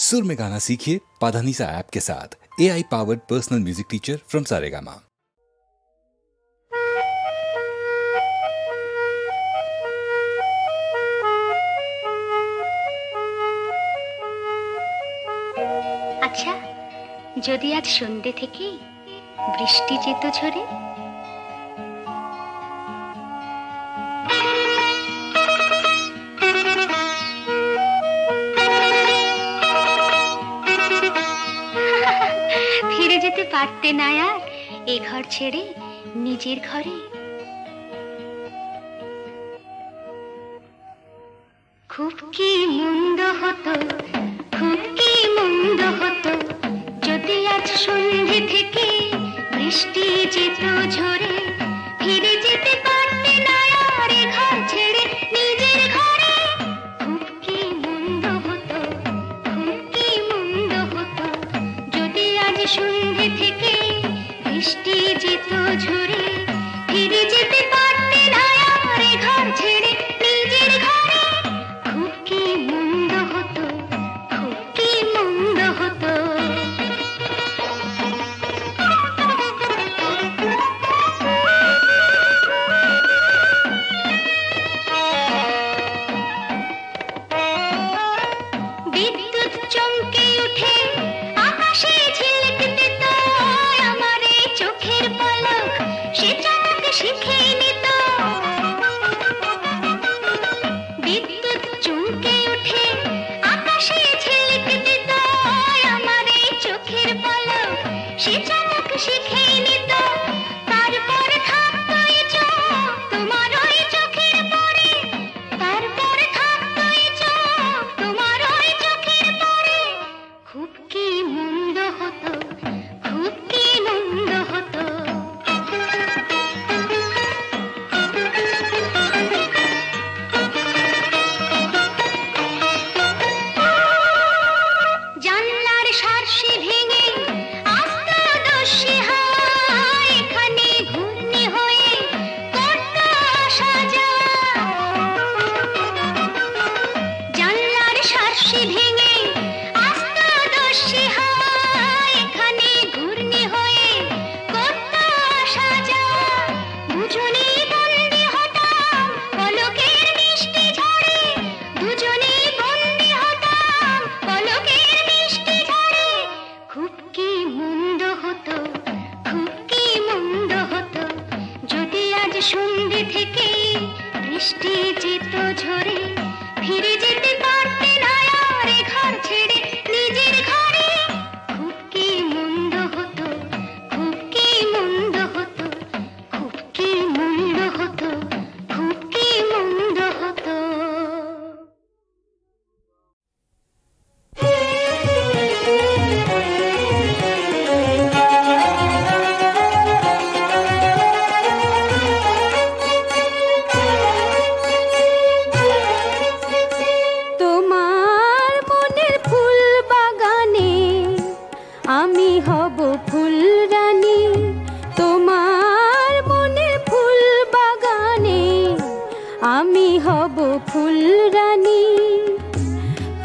सुर में गाना सीखिए पाधानीसा ऐप के साथ। AI powered personal music teacher from Saregama. আচ্ছা, যদি আজ সন্ধ্যে থেকে বৃষ্টি যেত ঝরে, ফিরে যেতে পারতে না আর এ ঘর ছেড়ে নিজের ঘরে। খুব কি মন্দ হতো, খুব কি মন্দ হতো যদি আজ সন্ধ্যে থেকে বৃষ্টি যেত ঝরে। ফিরে যেতে পারতে না আর এ ঘর ছেড়ে নিজের ঘরে। খুব কি মন্দ হতো, খুব কি মন্দ হতো যদি আজ সন্ধ্যে থেকে বৃষ্টি যেত ঝরে। ফিরে যেতে পারতে না আর এ ঘর ছেড়ে নিজের ঘরে। খুব কি মন্দ হতো, খুব কি মন্দ হতো। বিদ্যুৎ চমকে উঠে আকাশে ঝিলিক দিত, আমার এই চোখের পলক সে চমক শিখে নিত। বিদ্যুৎ চমকে উঠে আকাশে ঝিলিক দিত, আমার এই চোখের পলক সে চমক শিখে নিত। তারপর থাকতো এ চোখ তোমার ওই চোখের পরে, তারপর থাকতো এ চোখ তোমার ওই চোখের পরে। খুব কি মন্দ হতো, খুব কি মন্দ হতো। জানলার শার্সি ভেঙে আসতো দস্যি হাওয়া, এখানে ঘূর্ণি হয়ে করতো আসা যাওয়া। জানলার শার্সি ভেঙে আসতো দস্যি হাওয়া, এখানে ঘূর্ণি হয়ে করতো আসা যাওয়া। দুজনেই বন্দী হতাম পলকের মিষ্টি ঝড়ে, দুজনেই বন্দী হতাম পলকের মিষ্টি ঝড়ে। খুব কি মন্দ হতো, খুব কি মন্দ হতো যদি আজ সন্ধ্যে থেকে বৃষ্টি যেত ঝরে। ফিরে যেতে পারতে না আর এ ঘর ছেড়ে নিজের ঘরে। খুব কি মন্দ হতো, খুব কি মন্দ হতো, খুব কি মন্দ হতো, খুব কি মন্দ হতো। তোমার মনের ফুল বাগানে আমি হব ফুল রানী। তোমার মনের ফুল বাগানে আমি হব ফুল রানী।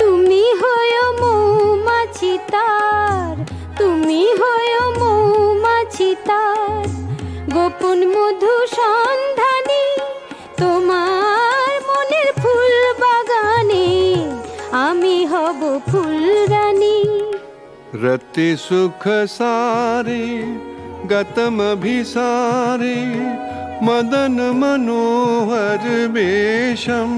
তুমি হয়ো মৌমাছি তার, তুমি হয়ো মৌমাছি তার গোপন মধু সন্ধানী। তোমার মনের ফুল বাগানে আমি হব ফুল রানী। रति सुख सारे गतमभिसारे मदन मनोहर वेशम।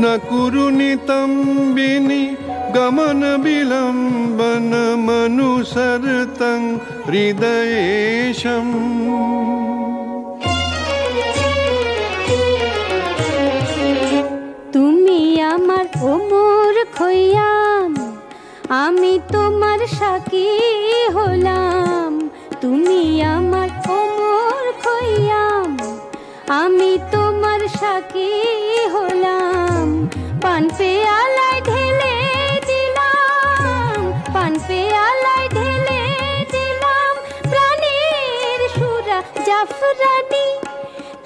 न कुरु नितंबिनी गमन विलंबन मनुसरतं हृदयेशम। তুমি আমার ওমর খৈয়াম, আমি তোমার সাকি হলাম। তুমি আমার ওমর খৈয়াম, আমি তোমার সাকি হলাম। পান পেয়ালায় ঢেলে দিলাম, পান পেয়ালায় ঢেলে দিলাম প্রাণের সুরা জাফরানি।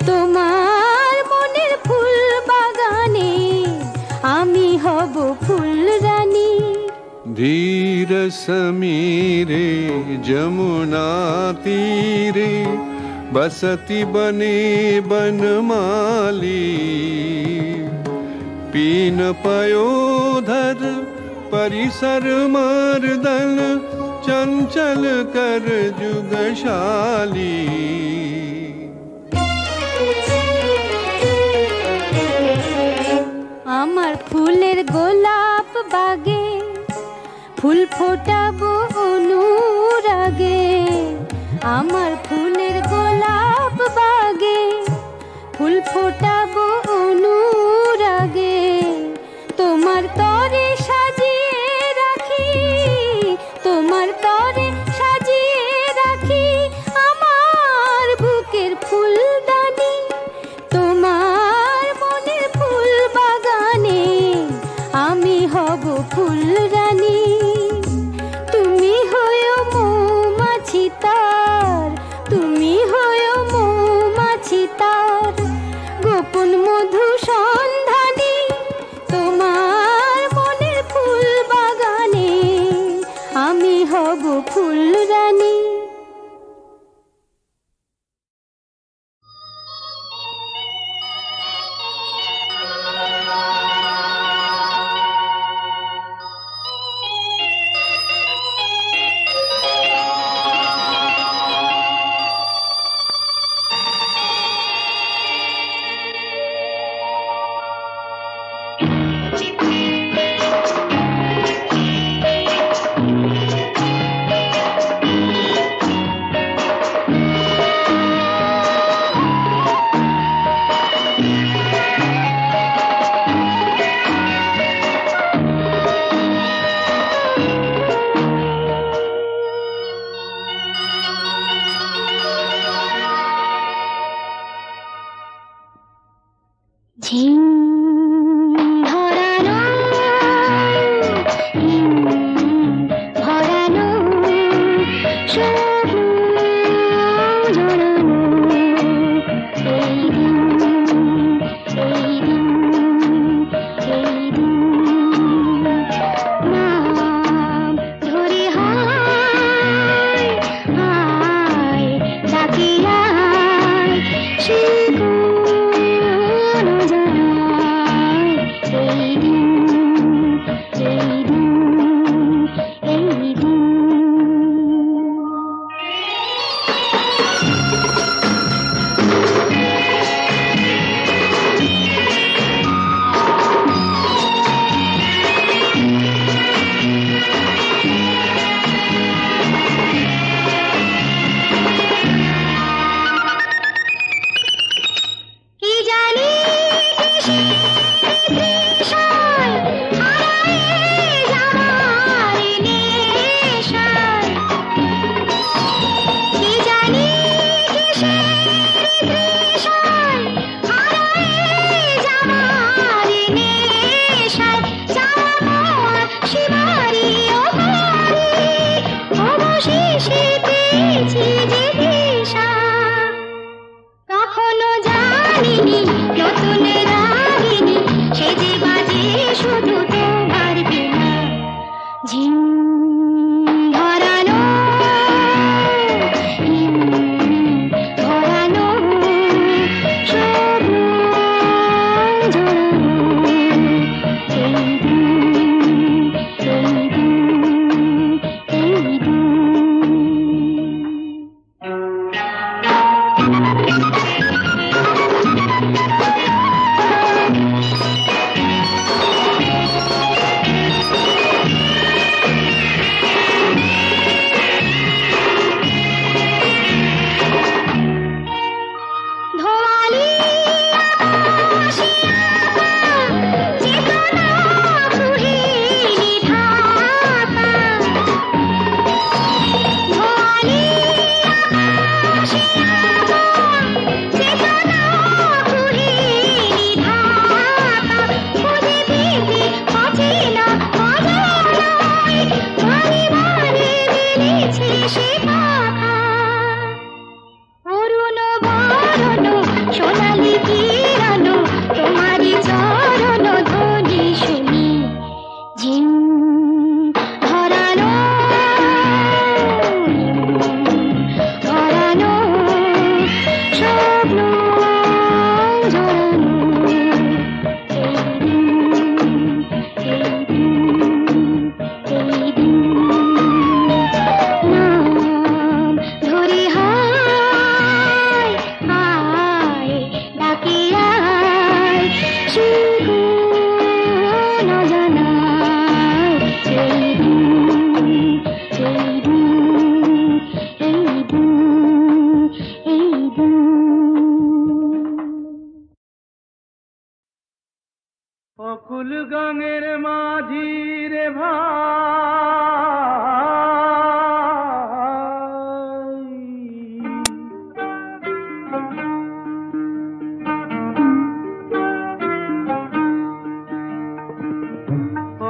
তোমার মনের ফুল বাগানে আমি হব ফুল রানী। धीर समीरे जमुना तीरे बसती बने बनमाली पीन पयोधर परिसर मर्दन चंचल कर जुगशाली আমার ফুলের গোলাপ বাগে ফুল ফোটাবো অনুরাগে আমার ফুলের গোলাপ বাগে ফুল ফোটাবো অনুরাগে তোমার তরে সাজিয়ে রাখি তোমার তরে সাজিয়ে রাখি আমার বুকের ফুলদানি তোমার মনের ফুল বাগানে আমি হব ফুল রানী তুমি হয়ো মৌমাছি তার তুমি হয়ো মৌমাছি তার গোপন মধু সন্ধানী তোমার মনের ফুল বাগানে আমি হব ফুল রানী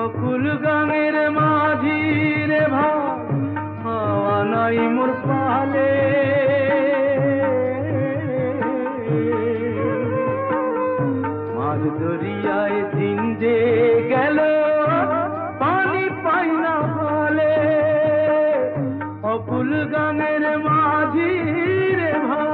অকুল গানের মাঝি রে ভাই হাওয়া নাই মোর পালে মাঝ দরিয়ায় দিন যে গেল পানি পাই না বলে অকুল গানের মাঝি রে ভাই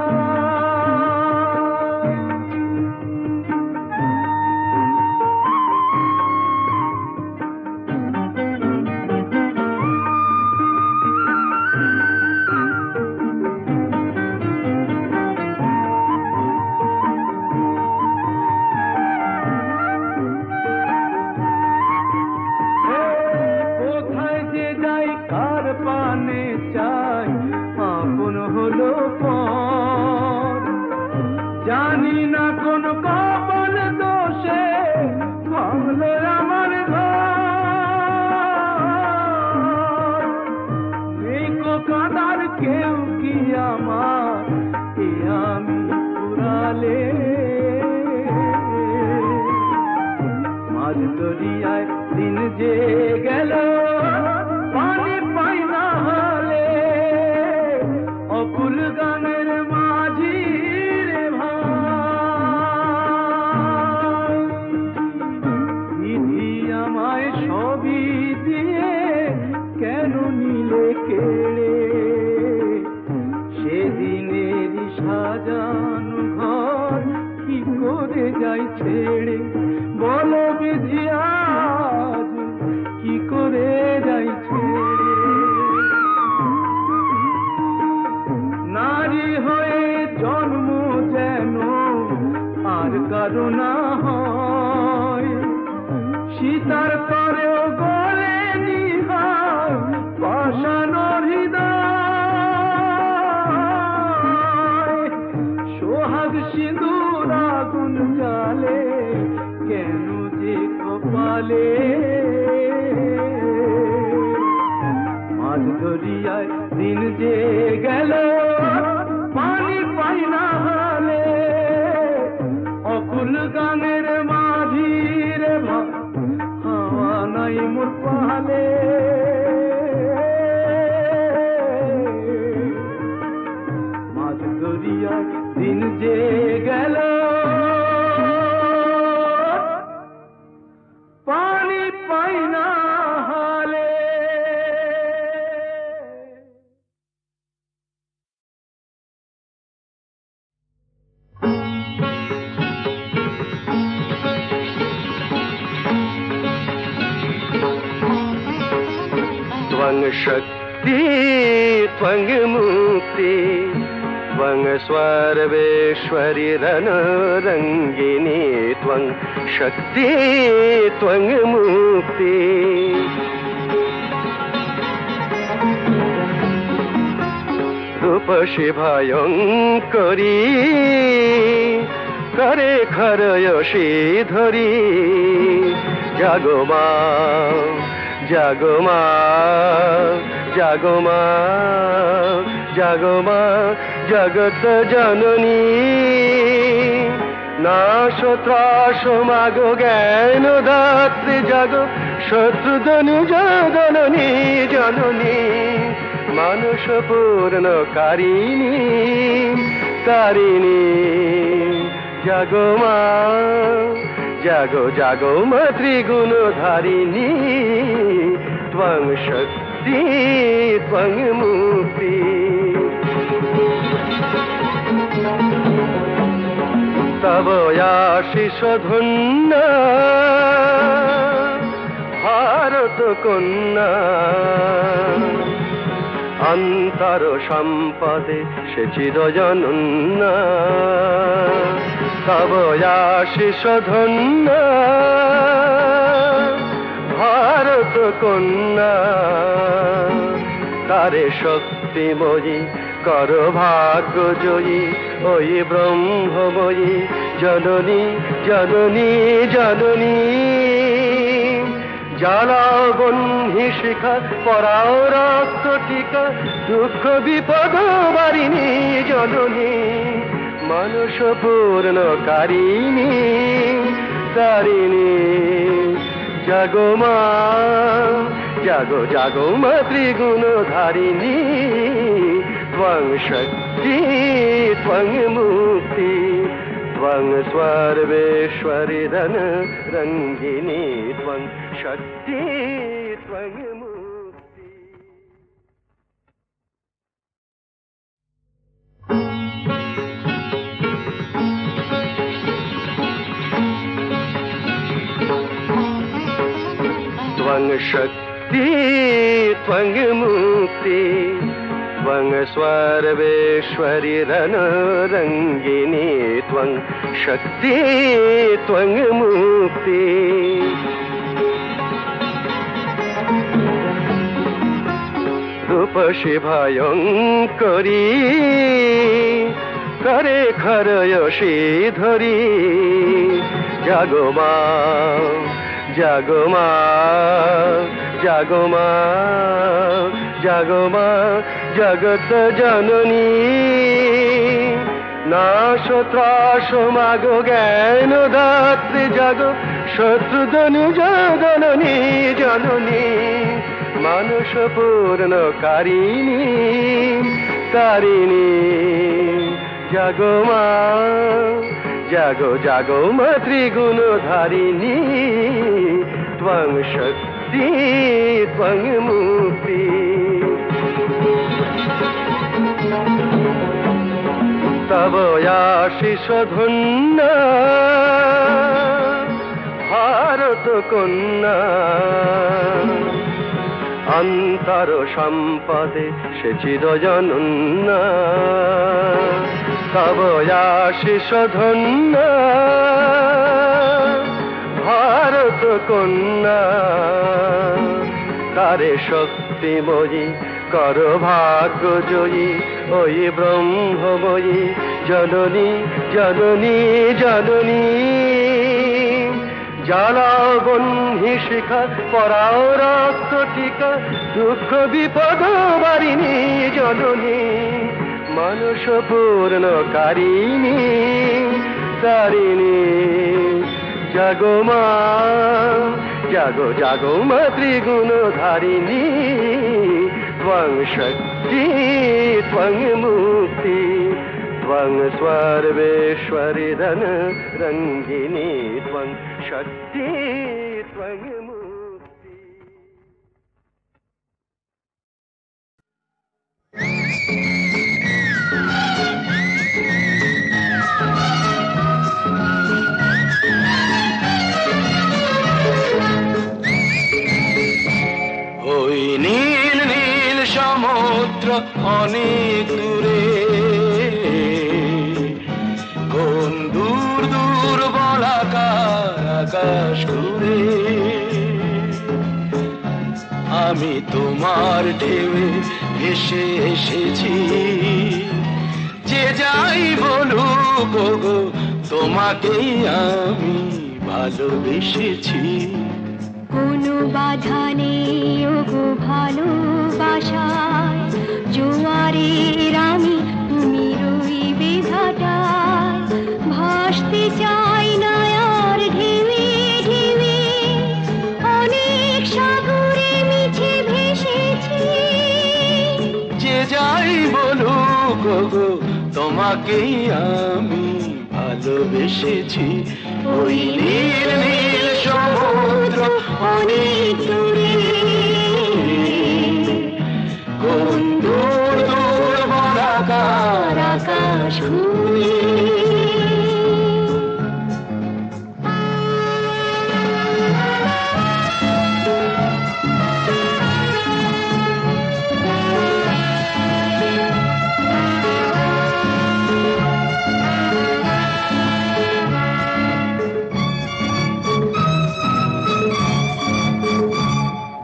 জানি না কোন কপাল দোষে ভাঙলো আমার ঘর এই কাদার কেউ কি আমার এ আমি পুরালে মাঝ দরিয়ায় দিন যে গেল পানি পাই না হলে অকুল গানের মাঝি রে ভাই বিধি আমায় সবই দিয়ে কেন নিলে কেড়ে সেদিনেরই সাজানো ঘর কি করে যাই ছেড়ে বলো বিধি আজ কি করে যাই ছেড়ে নারী হয়ে জন্ম যেন আর কারো না হয় সীতার করেও গলে নিহার পাষাণর হৃদয় সোহাগ সিঁদুর আগুন জ্বালে কেন যে কপালে মাঝ দরিয়ায় দিন যে গেল পানি পাই না হলে অকুল গানের মাঝি রে ভাই হাওয়া নাই মোর পালে মাঝ দরিয়ায় দিন যে গেল পানি পাই না হলে त्वं शक्ति त्वं मुक्ति त्वं सर्वेश्वरि रणरङ्गिनी त्वं शक्ति त्वं मुक्ति रूपसि भयङ्करी करे खरयसि धरी जागो मा जागो मा जागो मा जागो मा जगत जननी नाश त्रास मागो ज्ञान दात्री जागो शत्रुधनु जगननी जननी मानुष पूर्ण कारिणी तारिणी जागो मा जागो जागो मा त्रिगुणधारिणी त्वं शक्ति त्वं मुक्ति तव आशीष धन्य भारत कन्या अंतर सम्पदे से चिरजनन्या तव आशीष धन्य भारत कन्या तारे शक्तिमयी कर भाग्य जयी ओई ब्रह्ममयी जननी जननी जननी জ্বালাও বন্ধি শিখা পরাও রক্ত টিকা দুঃখ বিপদ বারিণী জননী মানুষ পূর্ণকারিণী তারিণী জাগো মা জাগো জাগো মা ত্রিগুণ ধারিণী ত্বং শক্তি ত্বং মুক্তি ত্বং সর্বেশ্বরী ধন রঙ্গিনী ত্বং শক্তি ত্বং মুক্তি। ত্বং শক্তি ত্বং মুক্তি ত্বং সর্বেশ্বরী ধন রঙ্গিনী ত্বং শক্তি ত্বং মুক্তি। রূপসী ভয়ঙ্করী করে খরয়সী ধরি জাগো মা জাগো মা জাগো মা জাগো মা জগত জননী নাশ ত্রাস মাগো জ্ঞান দাত্রী জাগো শত্রুধনু জগননী জননী মানুষ পূর্ণকারিণী তারিণী জাগো মা জাগো জাগো মা ত্রিগুণ ধারিণী ত্বং শক্তি ত্বং মুক্তি। তব আশিস ধন্য ভারত কন্যা অন্তর সম্পদে সে চিরজনন্যা তব আশিস ধন্য ভারত কন্যা তারে শক্তিময়ী কর ভাগ্য জয়ী ওই ব্রহ্মময়ী জননী জননী জননী জ্বালাও বন্ধি শিখা পরাও রক্ত টিকা দুঃখ বিপদ বারিণী জননী মানুষ পূর্ণকারিণী তারিণী জাগো মা জাগো জাগো মা ত্রিগুণ ধারিণী ত্বং শক্তি ত্বং মুক্তি ত্বং সর্বেশ্বরী ধন রঙ্গিনী ত্বং শক্তি ত্বং মুক্তি। ওই নীল নীল সমুদ্র অনেক দূরে কোন দূর দূর বলাকার আকাশ ঘুরে আমি তোমার ঢেউয়ে ভেসে এসেছি যে যাই বলুক গো তোমাকেই আমি ভালোবেসেছি কোনো বাধা নেই ওগো ভালোবাসায় জোয়ারের আমি তুমি রইবে ভাটায় ভাসতে চাই না আর ঢেউয়ে ঢেউয়ে অনেক সাগরে মিছে ভেসেছি যে যাই বলুক গো তোমাকেই আমি ভালোবেসেছি ওই নীল নীল সমুদ্র অনেক দূরে কোন দূর দূর বলাকার আকাশ ঘুরে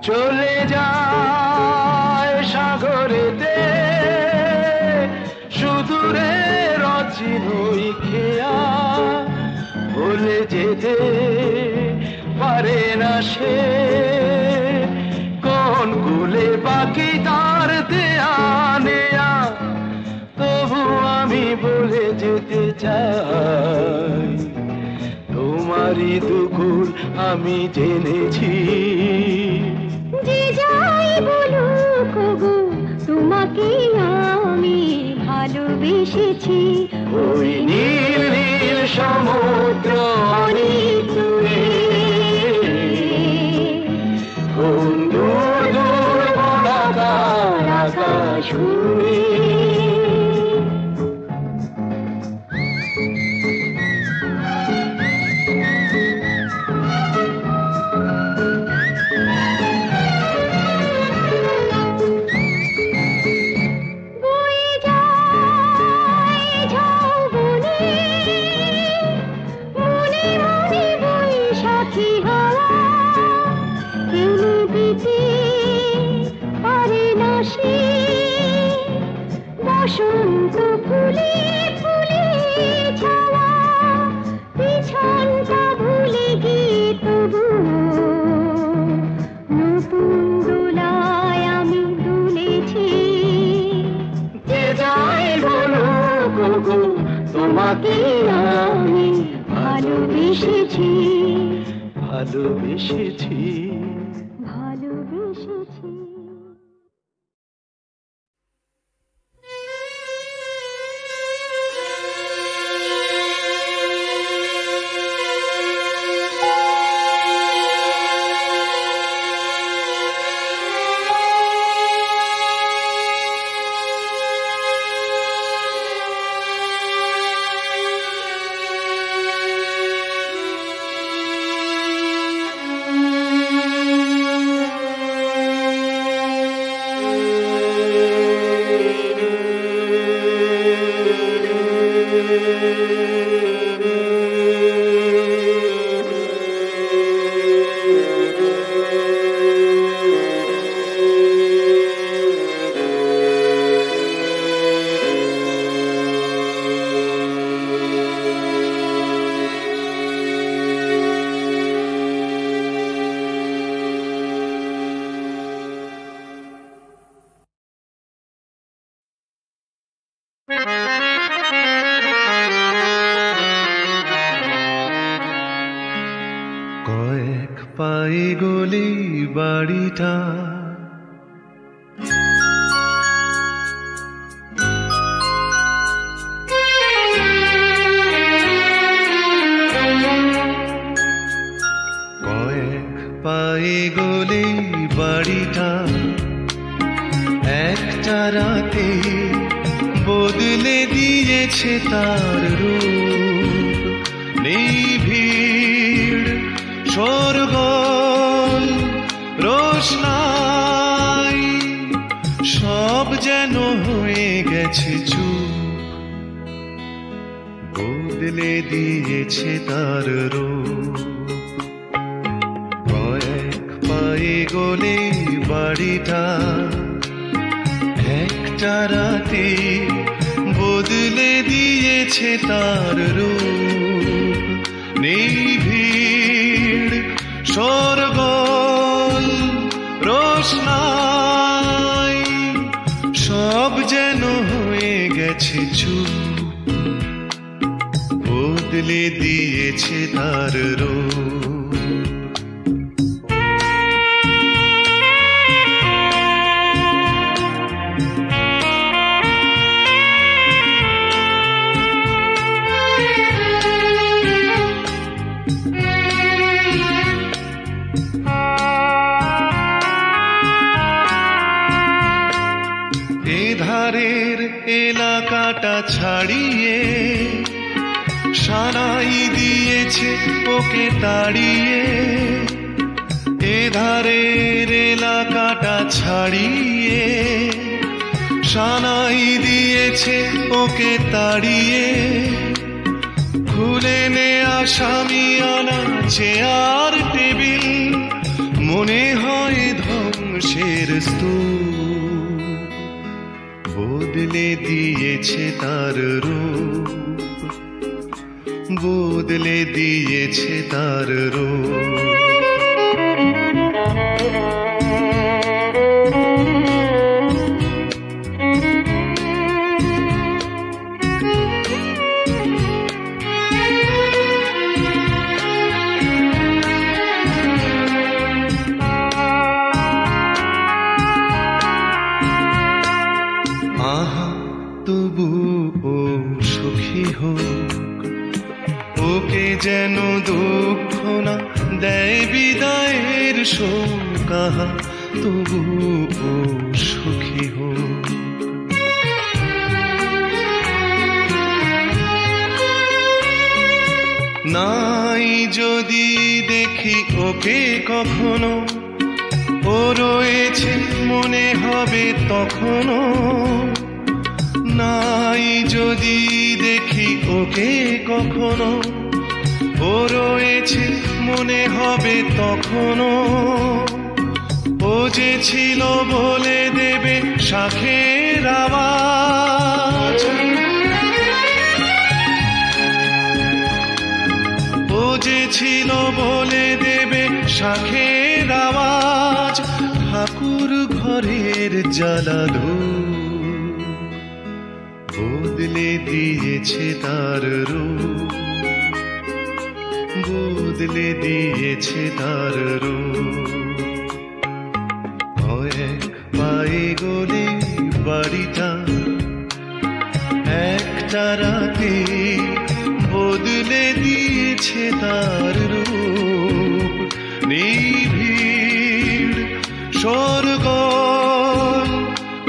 চলে যায় সাগরেতে সুদূরে রচিনই খেয়া ভুলে যেতে পারে না সে বলে বাকি তার দেয়া নেয়া, তবু আমি বলে যেতে চাই তোমারই দুকুল আমি জেনেছি। যে যাই বলুক গো তোমাকে আমি ভালোবেসেছি। ওই নীল নীল সমুদ্র অনেক দূরে, কোন দূর দূর গোলাকার আকাশ উড়ে। বসন্ত ফুলে ফুলে ছাওয়া, পিছনটা ভুলে গিয়ে তবু নতুন দোলায় আমি দুলেছি। যে যাই বলুক গো তোমাকে আমি ভালোবেসেছি, ভালোবেসেছি। ভালোবেসেছি। কয়েক পায়ে গলি বাড়িটা, কয়েক পায়ে গলি বাড়িটা একটা রাতে বদলে দিয়েছে তার রূপ। নেই ভিড় শোরগোল রোশনাই, সব যেন হয়ে গেছে চুপ। বদলে দিয়েছে তার রূপ। কয়েক পায়ে গলে বাড়িটা একটা রাতে বদলে দিয়েছে তার রূপ। নেই ভিড় শোরগোল রোশনাই, সব যেন হয়ে গেছে চুপ। বদলে দিয়েছে তার রূপ। এধারের এলাকাটা ছাড়িয়ে সানাই দিয়েছে ওকে তাড়িয়ে। এধারের এলাকাটা ছাড়িয়ে সানাই দিয়েছে ওকে তাড়িয়ে। খুলে নেয়া সামিয়ানা চেয়ার টেবিল মনে হয় ধ্বংসের স্তূপ। বদলে দিয়েছে তার রূপ, বদলে দিয়েছে তার রূপ। कहा तबु ओ सुखी हो নাই যদি দেখি ওকে কখনো ও রয়েছে মনে হবে তখনো নাই যদি দেখি ওকে কখনো ও রয়েছে মনে হবে তখনো ও যে ছিল বলে দেবে শাখের আওয়াজ ও যে ছিল বলে দেবে শাখের আওয়াজ ঠাকুর ঘরের জ্বালালো বদলে দিয়েছে তার রূপ বদলে দিয়েছে তার রূপ এক পায়ে গলে বাড়িটা একটা রাতে বদলে দিয়েছে তার রূপ নিবিড় সরগোল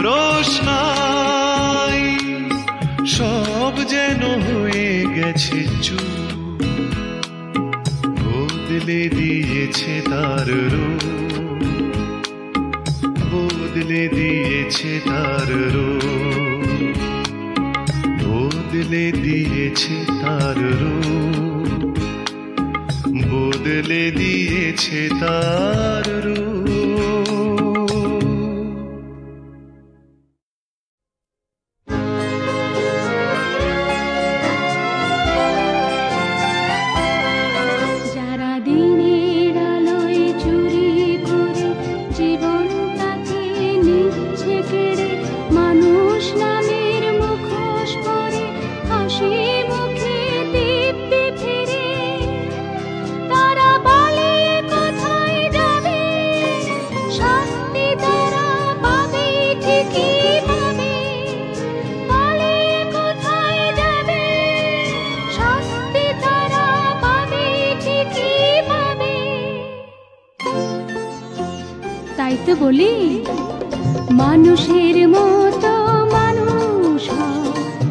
রোশনাই সব যেন হয়ে গেছে চুপ বদলে দিয়েছে তার রূপ বদলে দিয়েছে তার রূপ বদলে দিয়েছে তার রূপ বদলে দিয়েছে তার রূপ বলি মানুষের মতো মানুষ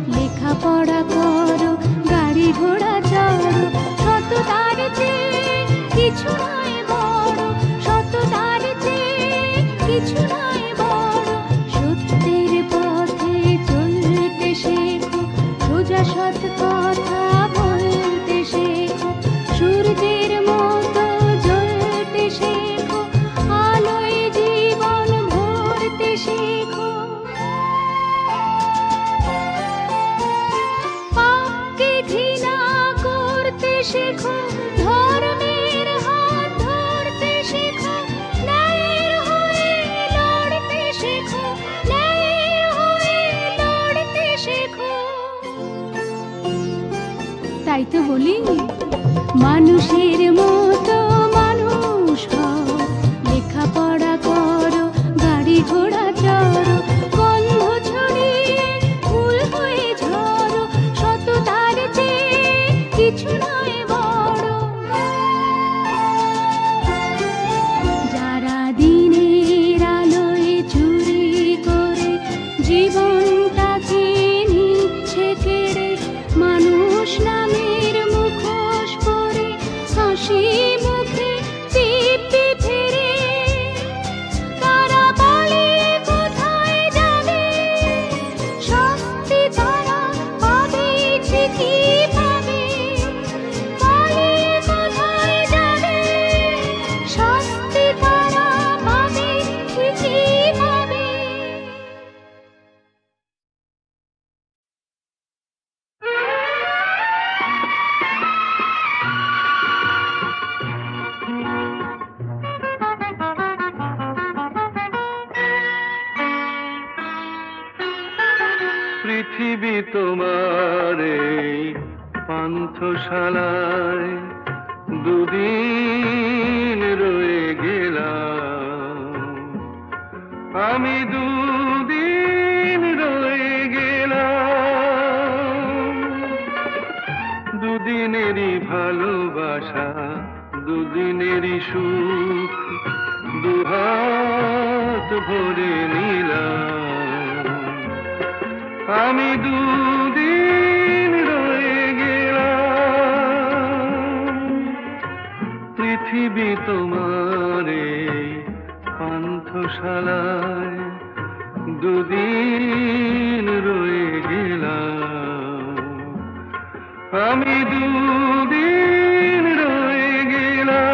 লেখাপড়া করো গাড়ি ঘোড়া চড়ো সততার চেয়ে কিছু নয় বড় সততার চেয়ে কিছু নয় বড় সত্যের পথে চলতে শেখো সোজা সৎ কথা বলতে শেখো সূর্যের মতো জ্বলতে শেখো শেখো ধর্মের হাত ধরতে শেখো ন্যায়ের হয়ে লড়তে শেখো ন্যায়ের হয়ে লড়তে শেখো তাই তো বলি মানুষের মতো মানুষ হও লেখাপড়া করো গাড়ি ঘোড়া চড়ো গন্ধ ছড়িয়ে ফুল হয়ে ঝরো সততার চেয়ে কিছু নয় বড় যারা দিনের আলোয় চুরি করে জীবনটাকে নিচ্ছে কেড়ে মানুষ নামের মুখোশ পরে হাসি মুখে দিব্যি ফেরে তারা বলে কোথায় যাবে শাস্তি তারা পাবে ঠিকই পাবে বলে কোথায় যাবে শাস্তি তারা পাবে ঠিকই পাবে পৃথিবী তোমার এই পান্থশালায় দুদিন রয়ে গেলাম আমি দুদিন রয়ে গেলাম দুদিনেরই ভালোবাসা দুদিনেরই সুখ দুহাত ভরে নিলাম। আমি দুদিন রয়ে গেলাম, পৃথিবী তোমার এই পান্থশালায় দুদিন রয়ে গেলাম। আমি দুদিন রয়ে গেলাম।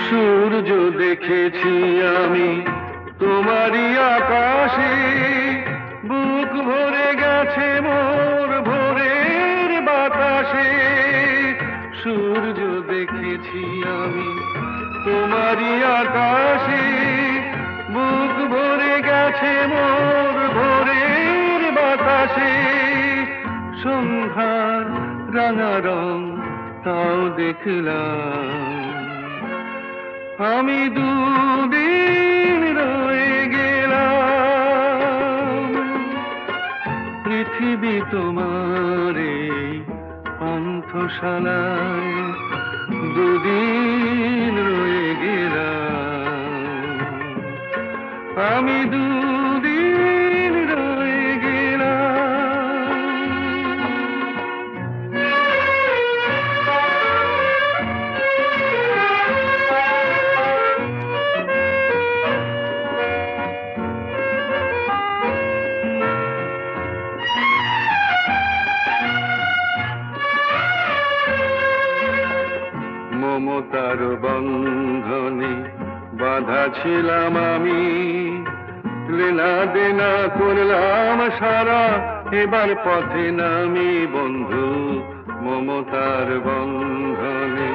সূর্য দেখেছি আমি তোমারই আকাশে, বুক ভরে গেছে মোর ভোরের বাতাসে। সূর্য দেখেছি আমি তোমারই আকাশে, বুক ভরে গেছে মোর ভোরের বাতাসে। সন্ধ্যার রাঙা রং তাও দেখলাম। আমি দুদিন রয়ে গেলাম, পৃথিবী তোমার এই পান্থশালায় দুদিন রয়ে গেলাম। আমি দুদিন রয়ে গেলাম। মমতার বন্ধনে বাধা ছিলাম আমি, লেনা দেনা করলাম সারা, এবার পথে নামি বন্ধু। মমতার বন্ধনে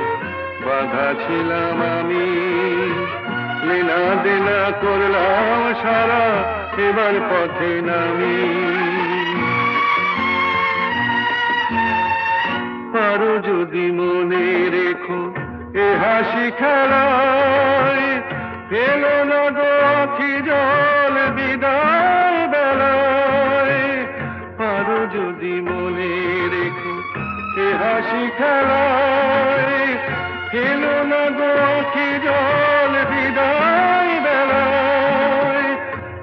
বাধা ছিলাম আমি, লেনা দেনা করলাম সারা, এবার পথে নামি। পারো যদি মনে রেখো এ হাসি খেলায়, ফেলো না গো আখি জল বিদায় বেলায়। পারো যদি মনে রেখো এ হাসি খেলায়, ফেলো না গো আখি জল বিদায় বেলায়।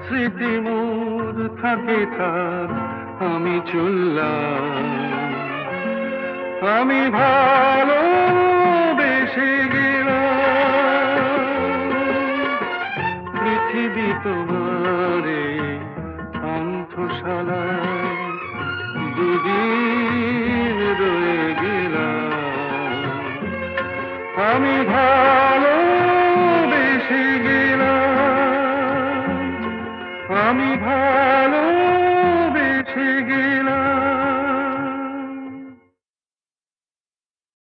স্মৃতি মোর থাকে থাক আমি চললাম, আমি ভালোবেসে গেলাম। পৃথিবী তোমার এই পান্থশালায় দুদিন রয়ে গেলাম। আমি ভালোবেসে গেলাম, আমি